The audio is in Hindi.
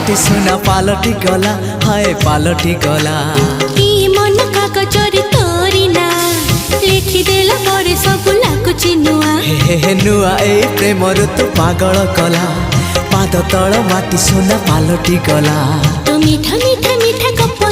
माटी सुना पालटी गला हाय पालटी गला ई मन कागजरे तोरी ना लिखि देला परे सब लाଗୁଛି नुआ हे नुआ ए प्रेम ऋतु पागल कला पाद तल माटी सुना पालटी गला तो मीठा मीठा मीठा गप